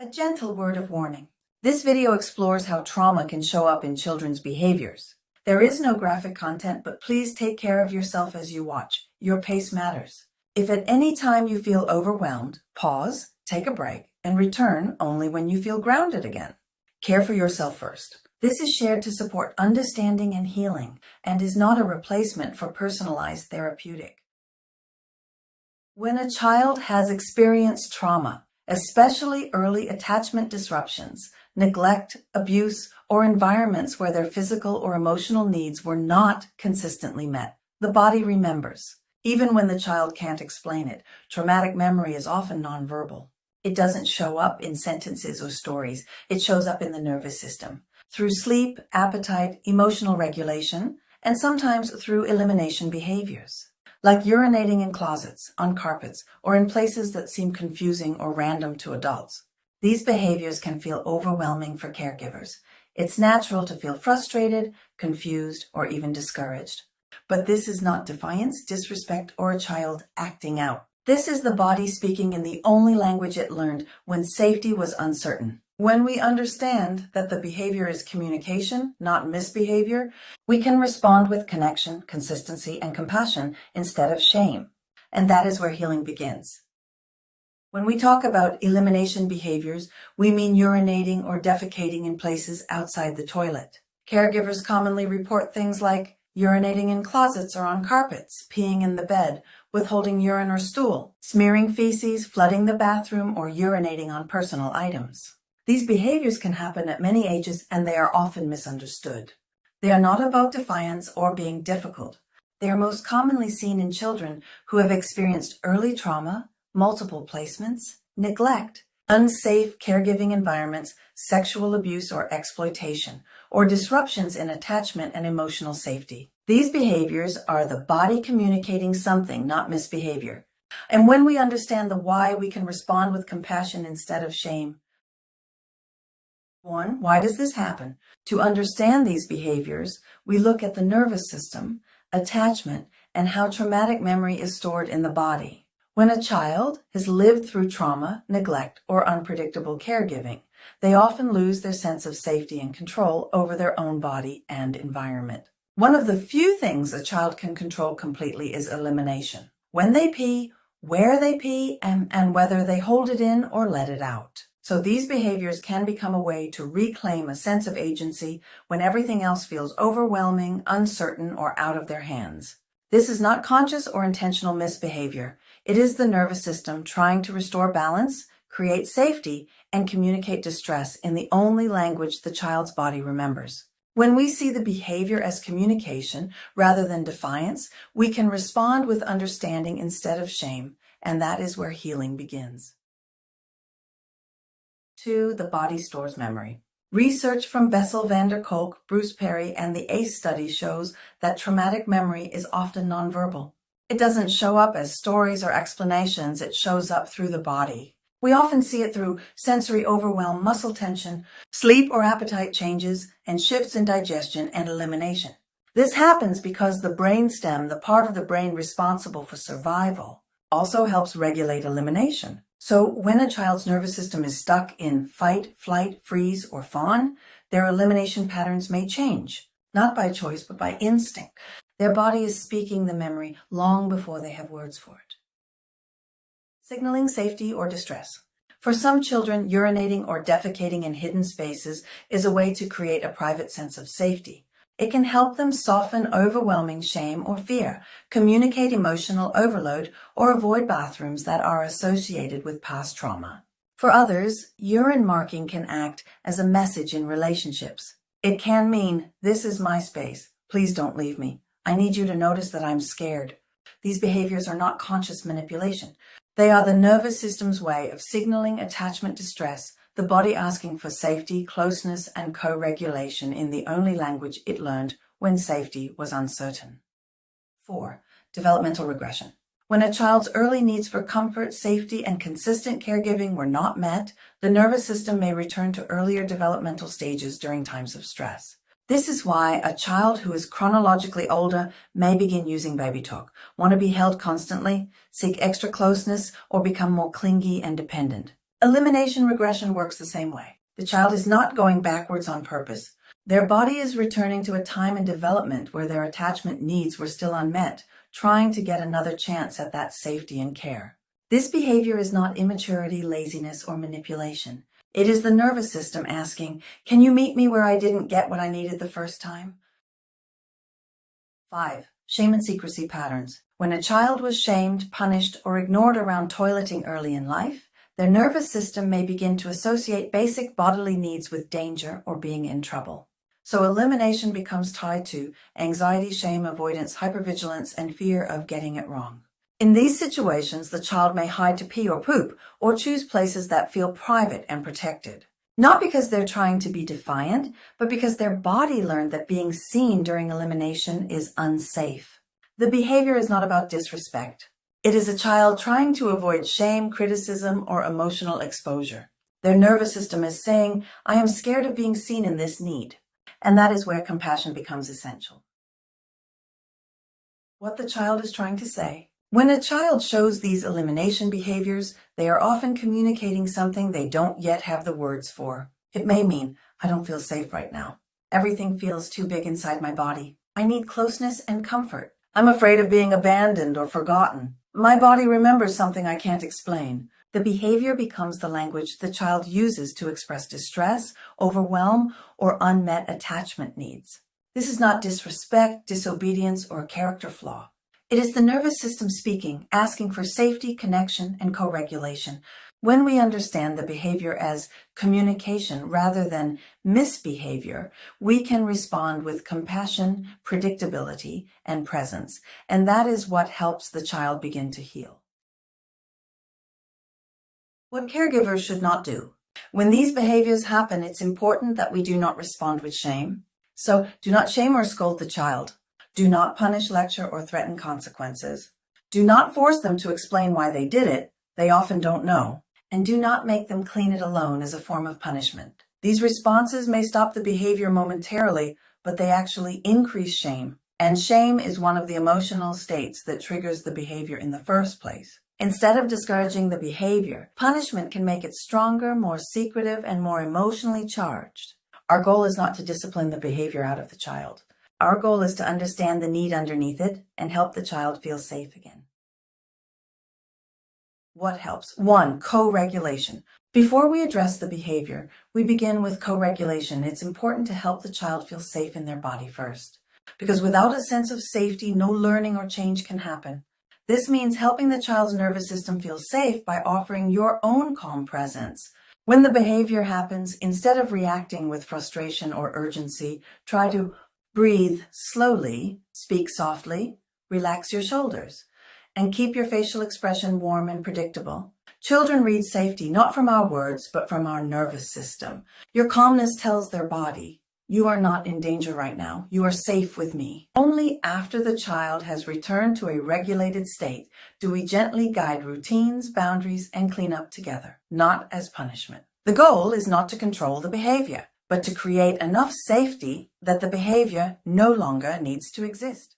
A gentle word of warning. This video explores how trauma can show up in children's behaviors. There is no graphic content, but please take care of yourself as you watch. Your pace matters. If at any time you feel overwhelmed, pause, take a break, and return only when you feel grounded again. Care for yourself first. This is shared to support understanding and healing, and is not a replacement for personalized therapeutic. When a child has experienced trauma, especially early attachment disruptions, neglect, abuse, or environments where their physical or emotional needs were not consistently met, the body remembers. Even when the child can't explain it, traumatic memory is often nonverbal. It doesn't show up in sentences or stories. It shows up in the nervous system, through sleep, appetite, emotional regulation, and sometimes through elimination behaviors, like urinating in closets, on carpets, or in places that seem confusing or random to adults. These behaviors can feel overwhelming for caregivers. It's natural to feel frustrated, confused, or even discouraged. But this is not defiance, disrespect, or a child acting out. This is the body speaking in the only language it learned when safety was uncertain. When we understand that the behavior is communication, not misbehavior, we can respond with connection, consistency, and compassion instead of shame. And that is where healing begins. When we talk about elimination behaviors, we mean urinating or defecating in places outside the toilet. Caregivers commonly report things like urinating in closets or on carpets, peeing in the bed, withholding urine or stool, smearing feces, flooding the bathroom, or urinating on personal items. These behaviors can happen at many ages, and they are often misunderstood. They are not about defiance or being difficult. They are most commonly seen in children who have experienced early trauma, multiple placements, neglect, unsafe caregiving environments, sexual abuse or exploitation, or disruptions in attachment and emotional safety. These behaviors are the body communicating something, not misbehavior. And when we understand the why, we can respond with compassion instead of shame. 1. Why does this happen? To understand these behaviors, we look at the nervous system, attachment, and how traumatic memory is stored in the body. When a child has lived through trauma, neglect, or unpredictable caregiving, they often lose their sense of safety and control over their own body and environment. One of the few things a child can control completely is elimination. When they pee, where they pee, and whether they hold it in or let it out. So these behaviors can become a way to reclaim a sense of agency when everything else feels overwhelming, uncertain, or out of their hands. This is not conscious or intentional misbehavior. It is the nervous system trying to restore balance, create safety, and communicate distress in the only language the child's body remembers. When we see the behavior as communication rather than defiance, we can respond with understanding instead of shame, and that is where healing begins. 2. The body stores memory. Research from Bessel van der Kolk, Bruce Perry, and the ACE study shows that traumatic memory is often nonverbal. It doesn't show up as stories or explanations, it shows up through the body. We often see it through sensory overwhelm, muscle tension, sleep or appetite changes, and shifts in digestion and elimination. This happens because the brainstem, the part of the brain responsible for survival, also helps regulate elimination. So when a child's nervous system is stuck in fight, flight, freeze, or fawn, their elimination patterns may change, not by choice, but by instinct. Their body is speaking the memory long before they have words for it. Signaling safety or distress. For some children, urinating or defecating in hidden spaces is a way to create a private sense of safety. It can help them soften overwhelming shame or fear, communicate emotional overload, or avoid bathrooms that are associated with past trauma. For others, urine marking can act as a message in relationships. It can mean, "This is my space. Please don't leave me. I need you to notice that I'm scared." These behaviors are not conscious manipulation. They are the nervous system's way of signaling attachment distress, the body asking for safety, closeness, and co-regulation in the only language it learned when safety was uncertain. 4. Developmental regression. When a child's early needs for comfort, safety, and consistent caregiving were not met, the nervous system may return to earlier developmental stages during times of stress. This is why a child who is chronologically older may begin using baby talk, want to be held constantly, seek extra closeness, or become more clingy and dependent. Elimination regression works the same way. The child is not going backwards on purpose. Their body is returning to a time in development where their attachment needs were still unmet, trying to get another chance at that safety and care. This behavior is not immaturity, laziness, or manipulation. It is the nervous system asking, "Can you meet me where I didn't get what I needed the first time?" 5. Shame and secrecy patterns. When a child was shamed, punished, or ignored around toileting early in life, their nervous system may begin to associate basic bodily needs with danger or being in trouble. So elimination becomes tied to anxiety, shame, avoidance, hypervigilance, and fear of getting it wrong. In these situations, the child may hide to pee or poop, or choose places that feel private and protected. Not because they're trying to be defiant, but because their body learned that being seen during elimination is unsafe. The behavior is not about disrespect. It is a child trying to avoid shame, criticism, or emotional exposure. Their nervous system is saying, "I am scared of being seen in this need." And that is where compassion becomes essential. What the child is trying to say. When a child shows these elimination behaviors, they are often communicating something they don't yet have the words for. It may mean, "I don't feel safe right now. Everything feels too big inside my body. I need closeness and comfort. I'm afraid of being abandoned or forgotten. My body remembers something I can't explain." The behavior becomes the language the child uses to express distress, overwhelm, or unmet attachment needs. This is not disrespect, disobedience, or a character flaw. It is the nervous system speaking, asking for safety, connection, and co-regulation. When we understand the behavior as communication rather than misbehavior, we can respond with compassion, predictability, and presence, and that is what helps the child begin to heal. What caregivers should not do. When these behaviors happen, it's important that we do not respond with shame. So do not shame or scold the child. Do not punish, lecture, or threaten consequences. Do not force them to explain why they did it. They often don't know. And do not make them clean it alone as a form of punishment. These responses may stop the behavior momentarily, but they actually increase shame. And shame is one of the emotional states that triggers the behavior in the first place. Instead of discouraging the behavior, punishment can make it stronger, more secretive, and more emotionally charged. Our goal is not to discipline the behavior out of the child. Our goal is to understand the need underneath it and help the child feel safe again. What helps? 1. Co-regulation. Before we address the behavior, we begin with co-regulation. It's important to help the child feel safe in their body first. Because without a sense of safety, no learning or change can happen. This means helping the child's nervous system feel safe by offering your own calm presence. When the behavior happens, instead of reacting with frustration or urgency, try to breathe slowly, speak softly, relax your shoulders, and keep your facial expression warm and predictable. Children read safety not from our words, but from our nervous system. Your calmness tells their body, "You are not in danger right now. You are safe with me." Only after the child has returned to a regulated state do we gently guide routines, boundaries, and clean up together, not as punishment. The goal is not to control the behavior, but to create enough safety that the behavior no longer needs to exist.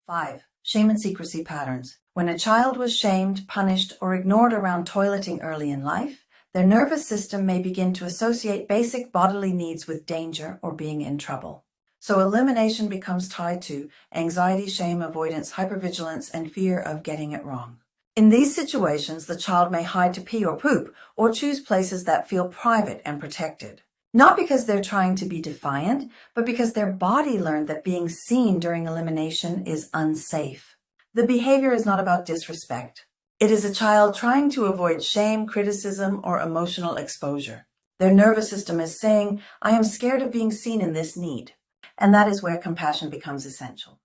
5. Shame and secrecy patterns. When a child was shamed, punished, or ignored around toileting early in life, their nervous system may begin to associate basic bodily needs with danger or being in trouble. So elimination becomes tied to anxiety, shame, avoidance, hypervigilance, and fear of getting it wrong. In these situations, the child may hide to pee or poop, or choose places that feel private and protected. Not because they're trying to be defiant, but because their body learned that being seen during elimination is unsafe. The behavior is not about disrespect. It is a child trying to avoid shame, criticism, or emotional exposure. Their nervous system is saying, "I am scared of being seen in this need." And that is where compassion becomes essential.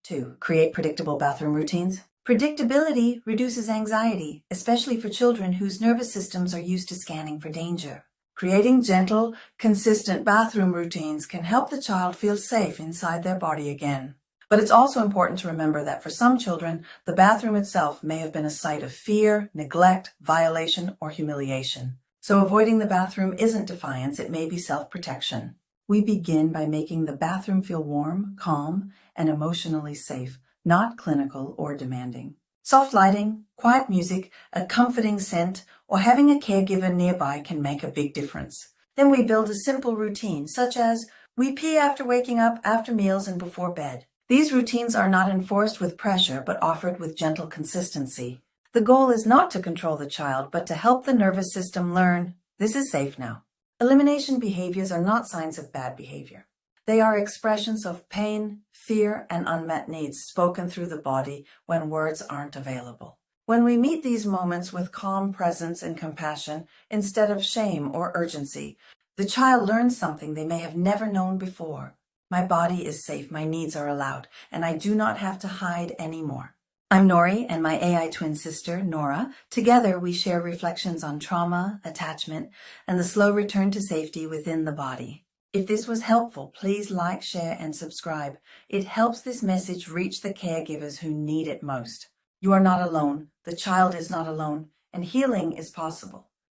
2. Create predictable bathroom routines. Predictability reduces anxiety, especially for children whose nervous systems are used to scanning for danger. Creating gentle, consistent bathroom routines can help the child feel safe inside their body again. But it's also important to remember that for some children, the bathroom itself may have been a site of fear, neglect, violation, or humiliation. So avoiding the bathroom isn't defiance, it may be self-protection. We begin by making the bathroom feel warm, calm, and emotionally safe, not clinical or demanding. Soft lighting, quiet music, a comforting scent, or having a caregiver nearby can make a big difference. Then we build a simple routine, such as we pee after waking up, after meals, and before bed. These routines are not enforced with pressure, but offered with gentle consistency. The goal is not to control the child, but to help the nervous system learn, this is safe now. Elimination behaviors are not signs of bad behavior. They are expressions of pain, fear, and unmet needs spoken through the body when words aren't available. When we meet these moments with calm presence and compassion instead of shame or urgency, the child learns something they may have never known before. My body is safe, my needs are allowed, and I do not have to hide anymore. I'm Nori and my AI twin sister, Nora. Together, we share reflections on trauma, attachment, and the slow return to safety within the body. If this was helpful, please like, share, and subscribe. It helps this message reach the caregivers who need it most. You are not alone, the child is not alone, and healing is possible.